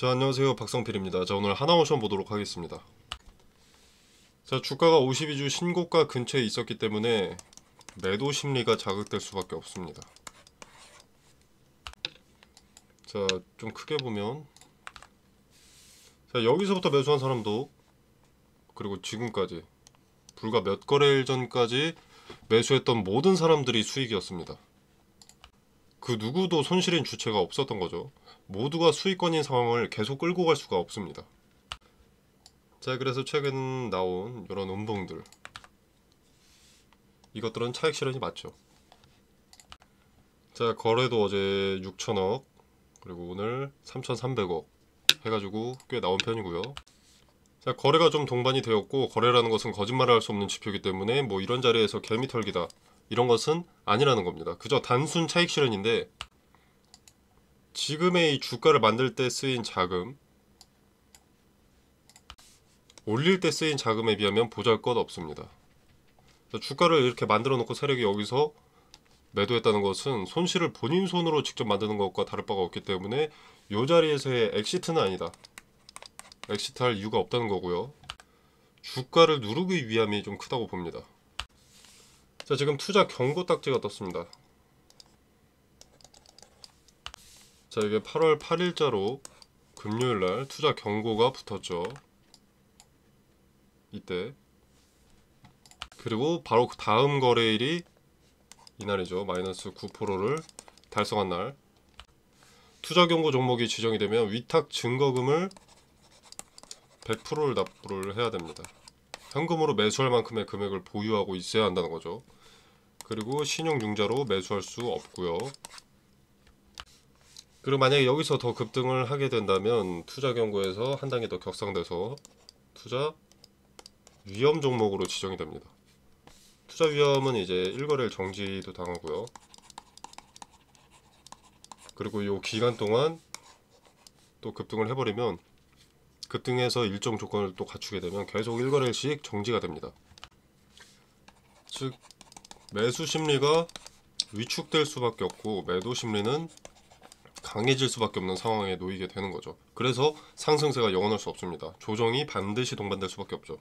자, 안녕하세요. 박성필입니다. 자, 오늘 하나오션 보도록 하겠습니다. 자, 주가가 52주 신고가 근처에 있었기 때문에 매도 심리가 자극될 수밖에 없습니다. 자, 좀 크게 보면, 자, 여기서부터 매수한 사람도, 그리고 지금까지 불과 몇 거래일 전까지 매수했던 모든 사람들이 수익이었습니다. 그 누구도 손실인 주체가 없었던 거죠. 모두가 수익권인 상황을 계속 끌고 갈 수가 없습니다. 자, 그래서 최근 나온 이런 음봉들, 이것들은 차익 실현이 맞죠. 자, 거래도 어제 6천억, 그리고 오늘 3,300억 해가지고 꽤 나온 편이고요. 자, 거래가 좀 동반이 되었고, 거래라는 것은 거짓말을 할 수 없는 지표이기 때문에 뭐 이런 자리에서 개미 털기다, 이런 것은 아니라는 겁니다. 그저 단순 차익 실현인데, 지금의 이 주가를 만들 때 쓰인 자금, 올릴 때 쓰인 자금에 비하면 보잘것없습니다. 주가를 이렇게 만들어 놓고 세력이 여기서 매도했다는 것은 손실을 본인 손으로 직접 만드는 것과 다를 바가 없기 때문에 이 자리에서의 엑시트는 아니다. 엑시트할 이유가 없다는 거고요. 주가를 누르기 위함이 좀 크다고 봅니다. 자, 지금 투자 경고 딱지가 떴습니다. 자, 이게 8월 8일자로 금요일날 투자 경고가 붙었죠. 이때. 그리고 바로 그 다음 거래일이 이날이죠. 마이너스 9%를 달성한 날. 투자 경고 종목이 지정이 되면 위탁 증거금을 100%를 납부를 해야 됩니다. 현금으로 매수할 만큼의 금액을 보유하고 있어야 한다는 거죠. 그리고 신용융자로 매수할 수 없고요. 그리고 만약에 여기서 더 급등을 하게 된다면 투자 경고에서 한 단계 더 격상돼서 투자 위험 종목으로 지정이 됩니다. 투자 위험은 이제 1거래일 정지도 당하고요. 그리고 이 기간 동안 또 급등을 해버리면, 급등해서 일정 조건을 또 갖추게 되면 계속 1거래일씩 정지가 됩니다. 즉 매수 심리가 위축될 수밖에 없고 매도 심리는 강해질 수밖에 없는 상황에 놓이게 되는 거죠. 그래서 상승세가 영원할 수 없습니다. 조정이 반드시 동반될 수밖에 없죠.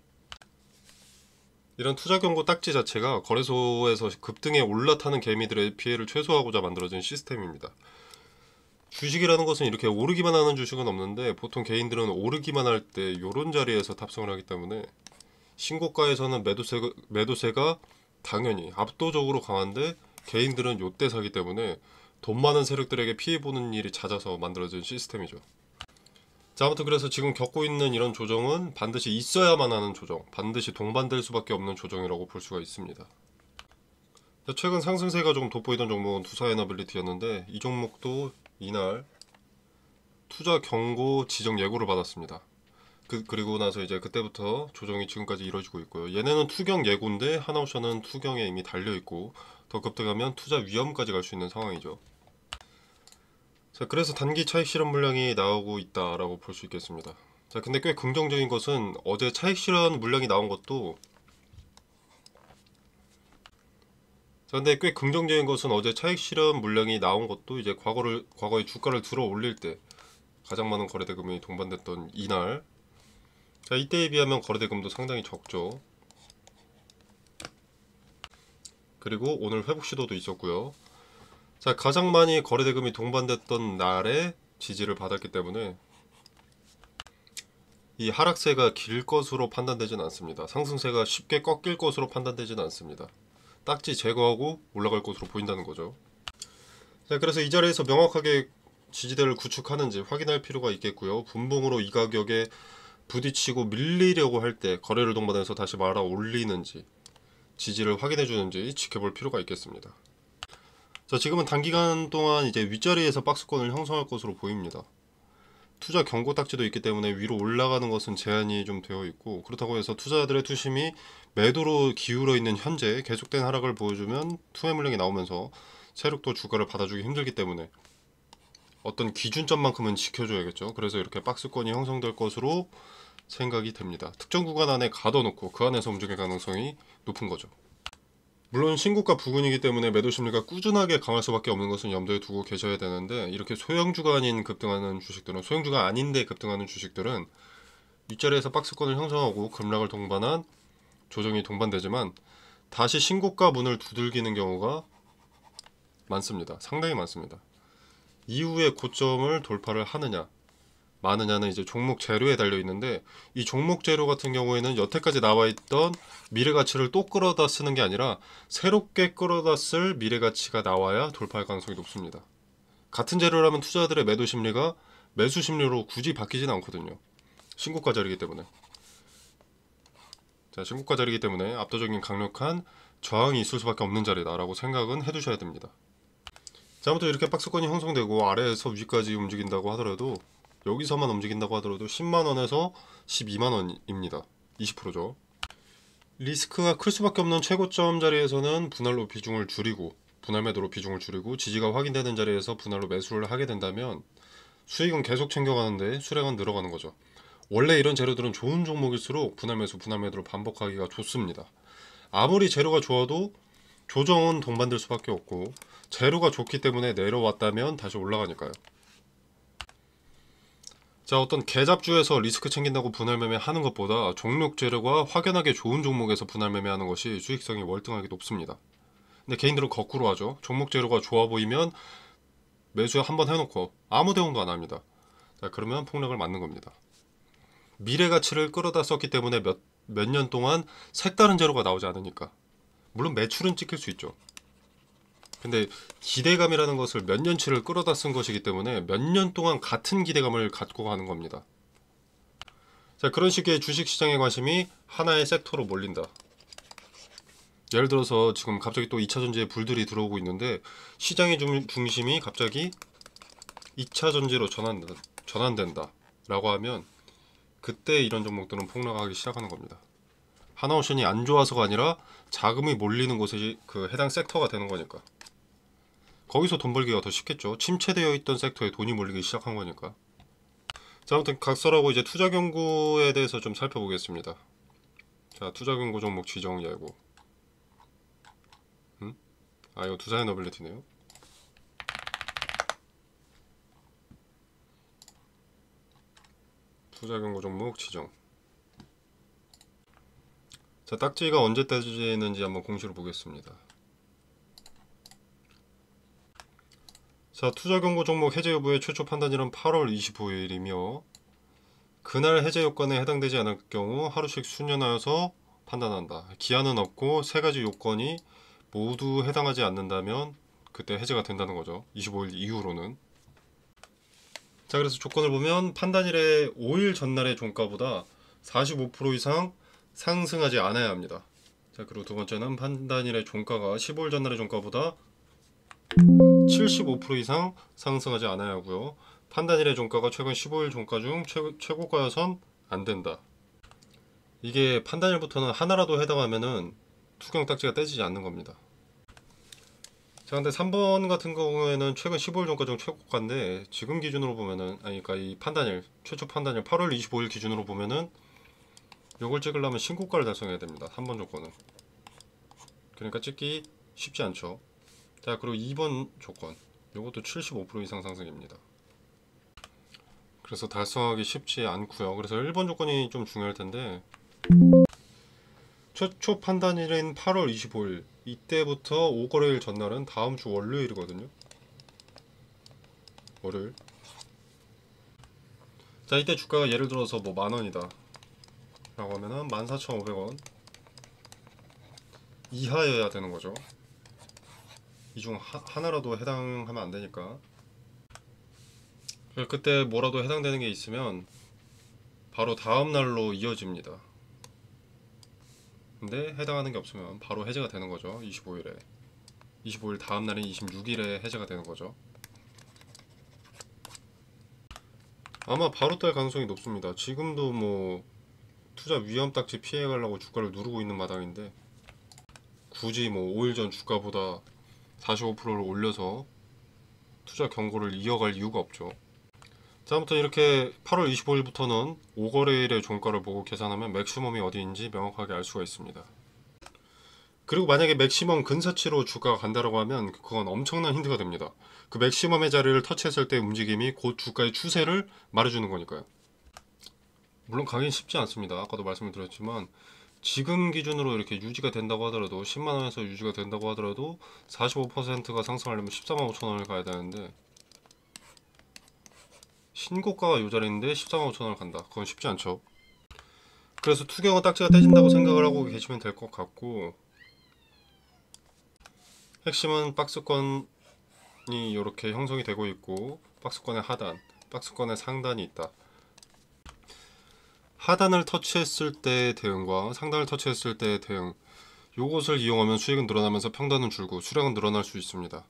이런 투자 경고 딱지 자체가 거래소에서 급등에 올라타는 개미들의 피해를 최소화하고자 만들어진 시스템입니다. 주식이라는 것은 이렇게 오르기만 하는 주식은 없는데, 보통 개인들은 오르기만 할 때 이런 자리에서 탑승을 하기 때문에 신고가에서는 매도세가 당연히 압도적으로 강한데, 개인들은 요때 사기 때문에 돈 많은 세력들에게 피해 보는 일이 잦아서 만들어진 시스템이죠. 자, 아무튼 그래서 지금 겪고 있는 이런 조정은 반드시 있어야만 하는 조정, 반드시 동반될 수밖에 없는 조정이라고 볼 수가 있습니다. 자, 최근 상승세가 조금 돋보이던 종목은 두사에너빌리티였는데, 이 종목도 이날 투자 경고 지정 예고를 받았습니다. 그리고 나서 이제 그때부터 조정이 지금까지 이루어지고 있고요. 얘네는 투경 예고인데 하나오션은 투경에 이미 달려있고, 더 급등하면 투자 위험까지 갈 수 있는 상황이죠. 자, 그래서 단기 차익 실현 물량이 나오고 있다라고 볼 수 있겠습니다. 자, 근데 꽤 긍정적인 것은 어제 차익 실현 물량이 나온 것도, 어제 차익 실현 물량이 나온 것도 이제 과거에 주가를 들어 올릴 때 가장 많은 거래대금이 동반됐던 이날, 자, 이때에 비하면 거래대금도 상당히 적죠. 그리고 오늘 회복 시도도 있었고요. 자, 가장 많이 거래대금이 동반됐던 날에 지지를 받았기 때문에 이 하락세가 길 것으로 판단되지는 않습니다. 상승세가 쉽게 꺾일 것으로 판단되지는 않습니다. 딱지 제거하고 올라갈 것으로 보인다는 거죠. 자, 그래서 이 자리에서 명확하게 지지대를 구축하는지 확인할 필요가 있겠고요. 분봉으로 이 가격에 부딪히고 밀리려고 할 때 거래를 동반해서 다시 말아 올리는지, 지지를 확인해 주는지 지켜볼 필요가 있겠습니다. 자, 지금은 단기간 동안 이제 윗자리에서 박스권을 형성할 것으로 보입니다. 투자 경고 딱지도 있기 때문에 위로 올라가는 것은 제한이 좀 되어 있고, 그렇다고 해서 투자자들의 투심이 매도로 기울어 있는 현재 계속된 하락을 보여주면 투매 물량이 나오면서 세력도 주가를 받아주기 힘들기 때문에 어떤 기준점만큼은 지켜줘야겠죠. 그래서 이렇게 박스권이 형성될 것으로 생각이 됩니다. 특정 구간 안에 가둬놓고 그 안에서 움직일 가능성이 높은 거죠. 물론 신고가 부근이기 때문에 매도 심리가 꾸준하게 강할 수밖에 없는 것은 염두에 두고 계셔야 되는데, 이렇게 소형주가 아닌 급등하는 주식들은, 소형주가 아닌데 급등하는 주식들은 윗자리에서 박스권을 형성하고 급락을 동반한 조정이 동반되지만 다시 신고가 문을 두들기는 경우가 많습니다. 상당히 많습니다. 이후에 고점을 돌파를 하느냐 마느냐는 이제 종목 재료에 달려 있는데, 이 종목 재료 같은 경우에는 여태까지 나와 있던 미래 가치를 또 끌어다 쓰는 게 아니라 새롭게 끌어다 쓸 미래 가치가 나와야 돌파할 가능성이 높습니다. 같은 재료라면 투자자들의 매도 심리가 매수 심리로 굳이 바뀌진 않거든요. 신고가 자리이기 때문에. 자, 신고가 자리이기 때문에 압도적인 강력한 저항이 있을 수밖에 없는 자리다라고 생각은 해두셔야 됩니다. 자, 아무튼 이렇게 박스권이 형성되고 아래에서 위까지 움직인다고 하더라도, 여기서만 움직인다고 하더라도 10만원에서 12만원입니다. 20%죠. 리스크가 클 수밖에 없는 최고점 자리에서는 분할로 비중을 줄이고, 분할 매도로 비중을 줄이고, 지지가 확인되는 자리에서 분할로 매수를 하게 된다면 수익은 계속 챙겨가는데 수량은 늘어가는 거죠. 원래 이런 재료들은 좋은 종목일수록 분할 매수, 분할 매도로 반복하기가 좋습니다. 아무리 재료가 좋아도 조정은 동반될 수밖에 없고, 재료가 좋기 때문에 내려왔다면 다시 올라가니까요. 자, 어떤 개잡주에서 리스크 챙긴다고 분할 매매하는 것보다 종목 재료가 확연하게 좋은 종목에서 분할 매매하는 것이 수익성이 월등하게 높습니다. 근데 개인들은 거꾸로 하죠. 종목 재료가 좋아 보이면 매수 한번 해놓고 아무 대응도 안 합니다. 자, 그러면 폭락을 맞는 겁니다. 미래 가치를 끌어다 썼기 때문에 몇 년 동안 색다른 재료가 나오지 않으니까. 물론 매출은 찍힐 수 있죠. 근데 기대감이라는 것을 몇 년치를 끌어다 쓴 것이기 때문에 몇 년 동안 같은 기대감을 갖고 가는 겁니다. 자, 그런 식의 주식시장의 관심이 하나의 섹터로 몰린다. 예를 들어서 지금 갑자기 또 2차전지에 불들이 들어오고 있는데, 시장의 중심이 갑자기 2차전지로 전환된다 라고 하면 그때 이런 종목들은 폭락하기 시작하는 겁니다. 하나오션이 안 좋아서가 아니라 자금이 몰리는 곳이 그 해당 섹터가 되는 거니까. 거기서 돈 벌기가 더 쉽겠죠. 침체되어 있던 섹터에 돈이 몰리기 시작한 거니까. 자, 아무튼 각설하고 이제 투자 경고에 대해서 좀 살펴보겠습니다. 자, 투자 경고 종목 지정 예고. 이거 두산의 너빌리티네요. 투자 경고 종목 지정. 자, 딱지가 언제 떼지는지 한번 공시로 보겠습니다. 자, 투자 경고 종목 해제 여부의 최초 판단일은 8월 25일이며 그날 해제 요건에 해당되지 않을 경우 하루씩 수년하여서 판단한다. 기한은 없고 세 가지 요건이 모두 해당하지 않는다면 그때 해제가 된다는 거죠. 25일 이후로는. 자, 그래서 조건을 보면 판단일의 5일 전날의 종가보다 45% 이상 상승하지 않아야 합니다. 자, 그리고 두 번째는 판단일의 종가가 15일 전날의 종가보다 75% 이상 상승하지 않아야 하고요. 판단일의 종가가 최근 15일 종가 중 최고가여선 안 된다. 이게 판단일부터는 하나라도 해당하면은 투경 딱지가 떼지지 않는 겁니다. 자, 근데 3번 같은 경우에는 최근 15일 종가 중 최고가인데, 지금 기준으로 보면은, 그러니까 이 판단일, 최초 판단일 8월 25일 기준으로 보면은 요걸 찍으려면 신고가를 달성해야 됩니다. 3번 조건은. 그러니까 찍기 쉽지 않죠. 자, 그리고 2번 조건, 요것도 75% 이상 상승입니다. 그래서 달성하기 쉽지 않고요. 그래서 1번 조건이 좀 중요할 텐데, 최초 판단일인 8월 25일, 이때부터 5거래일 전날은 다음 주 월요일이거든요. 월요일. 자, 이때 주가가 예를 들어서 뭐 만원이다 라고 하면은 14,500원 이하여야 되는 거죠. 이 중 하나라도 해당하면 안 되니까. 그때 뭐라도 해당되는 게 있으면 바로 다음 날로 이어집니다. 근데 해당하는 게 없으면 바로 해제가 되는 거죠. 25일에. 25일 다음 날인 26일에 해제가 되는 거죠. 아마 바로 딸 가능성이 높습니다. 지금도 뭐 투자 위험 딱지 피해 가려고 주가를 누르고 있는 마당인데, 굳이 뭐 5일 전 주가보다 45%를 올려서 투자 경고를 이어갈 이유가 없죠. 자, 아무튼 이렇게 8월 25일부터는 5거래일의 종가를 보고 계산하면 맥시멈이 어디인지 명확하게 알 수가 있습니다. 그리고 만약에 맥시멈 근사치로 주가가 간다라고 하면 그건 엄청난 힌트가 됩니다. 그 맥시멈의 자리를 터치했을 때 움직임이 곧 주가의 추세를 말해주는 거니까요. 물론 가긴 쉽지 않습니다. 아까도 말씀을 드렸지만 지금 기준으로 이렇게 유지가 된다고 하더라도 10만원에서 유지가 된다고 하더라도 45%가 상승하려면 14만 5천원을 가야 되는데 신고가가 요 자리인데 14만 5천원을 간다. 그건 쉽지 않죠. 그래서 투경은 딱지가 떼진다고 생각을 하고 계시면 될 것 같고, 핵심은 박스권이 이렇게 형성이 되고 있고 박스권의 하단, 박스권의 상단이 있다. 하단을 터치했을 때의 대응과 상단을 터치했을 때의 대응, 요것을 이용하면 수익은 늘어나면서 평단은 줄고 수량은 늘어날 수 있습니다.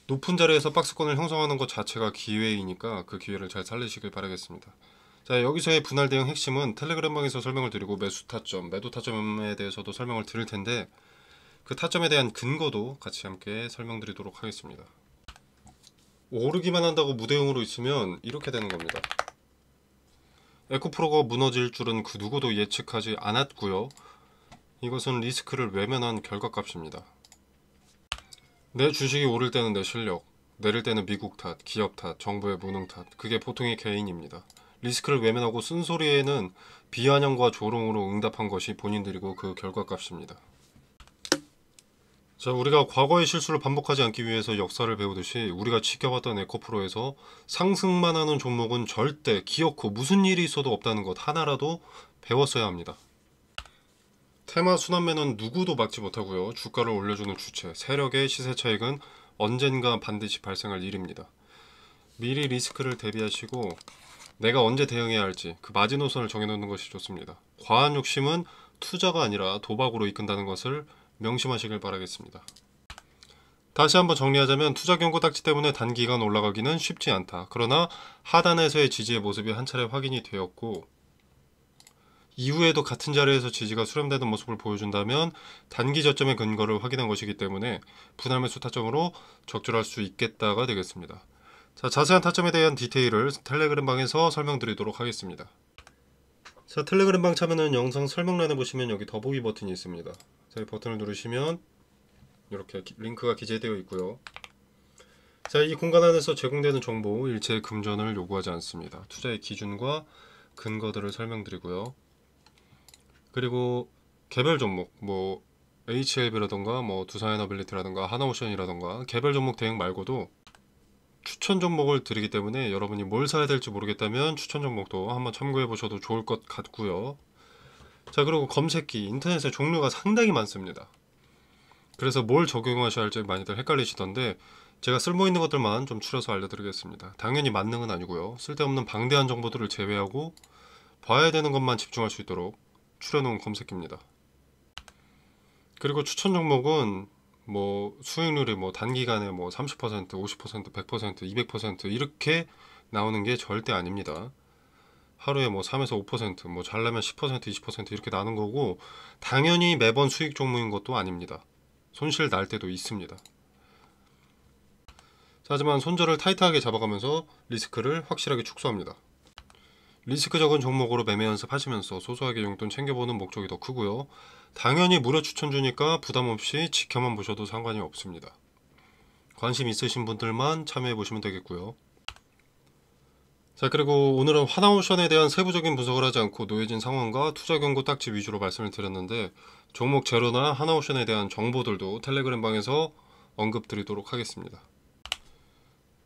높은 자리에서 박스권을 형성하는 것 자체가 기회이니까 그 기회를 잘 살리시길 바라겠습니다. 자, 여기서의 분할 대응 핵심은 텔레그램방에서 설명을 드리고 매수 타점, 매도 타점에 대해서도 설명을 드릴 텐데 그 타점에 대한 근거도 같이 함께 설명드리도록 하겠습니다. 오르기만 한다고 무대응으로 있으면 이렇게 되는 겁니다. 에코프로가 무너질 줄은 그 누구도 예측하지 않았고요. 이것은 리스크를 외면한 결과값입니다. 내 주식이 오를 때는 내 실력, 내릴 때는 미국 탓, 기업 탓, 정부의 무능 탓, 그게 보통의 개인입니다. 리스크를 외면하고 쓴소리에는 비아냥과 조롱으로 응답한 것이 본인들이고 그 결과값입니다. 자, 우리가 과거의 실수를 반복하지 않기 위해서 역사를 배우듯이 우리가 지켜봤던 에코프로에서 상승만 하는 종목은 절대 기어코 무슨 일이 있어도 없다는 것 하나라도 배웠어야 합니다. 테마 순환매는 누구도 막지 못하고요. 주가를 올려주는 주체, 세력의 시세 차익은 언젠가 반드시 발생할 일입니다. 미리 리스크를 대비하시고 내가 언제 대응해야 할지 그 마지노선을 정해놓는 것이 좋습니다. 과한 욕심은 투자가 아니라 도박으로 이끈다는 것을 명심하시길 바라겠습니다. 다시 한번 정리하자면 투자 경고 딱지 때문에 단기간 올라가기는 쉽지 않다. 그러나 하단에서의 지지의 모습이 한 차례 확인이 되었고 이후에도 같은 자리에서 지지가 수렴되는 모습을 보여준다면 단기 저점의 근거를 확인한 것이기 때문에 분할 매수 타점으로 적절할 수 있겠다가 되겠습니다. 자, 자세한 타점에 대한 디테일을 텔레그램 방에서 설명드리도록 하겠습니다. 자, 텔레그램 방 참여는 영상 설명란에 보시면 여기 더보기 버튼이 있습니다. 자, 이 버튼을 누르시면 이렇게 링크가 기재되어 있고요. 자, 이 공간 안에서 제공되는 정보 일체 금전을 요구하지 않습니다. 투자의 기준과 근거들을 설명드리고요. 그리고 개별 종목, 뭐 HLB라던가 뭐 두산에너빌리티라던가 하나오션이라던가 개별 종목 대응 말고도 추천 종목을 드리기 때문에 여러분이 뭘 사야 될지 모르겠다면 추천 종목도 한번 참고해 보셔도 좋을 것 같고요. 자, 그리고 검색기, 인터넷에 종류가 상당히 많습니다. 그래서 뭘 적용하셔야 할지 많이들 헷갈리시던데 제가 쓸모있는 것들만 좀 추려서 알려드리겠습니다. 당연히 만능은 아니고요. 쓸데없는 방대한 정보들을 제외하고 봐야 되는 것만 집중할 수 있도록 추려놓은 검색기입니다. 그리고 추천 종목은 뭐 수익률이 뭐 단기간에 뭐 30%, 50%, 100%, 200% 이렇게 나오는 게 절대 아닙니다. 하루에 뭐 3에서 5%, 뭐 잘나면 10%, 20% 이렇게 나는 거고 당연히 매번 수익 종목인 것도 아닙니다. 손실 날 때도 있습니다. 하지만 손절을 타이트하게 잡아가면서 리스크를 확실하게 축소합니다. 리스크 적은 종목으로 매매 연습하시면서 소소하게 용돈 챙겨보는 목적이 더 크고요. 당연히 무료 추천 주니까 부담 없이 지켜만 보셔도 상관이 없습니다. 관심 있으신 분들만 참여해 보시면 되겠고요. 자, 그리고 오늘은 하나오션에 대한 세부적인 분석을 하지 않고 놓여진 상황과 투자 경고 딱지 위주로 말씀을 드렸는데 종목 제로나 하나오션에 대한 정보들도 텔레그램 방에서 언급 드리도록 하겠습니다.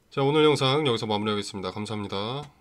자, 오늘 영상 여기서 마무리하겠습니다. 감사합니다.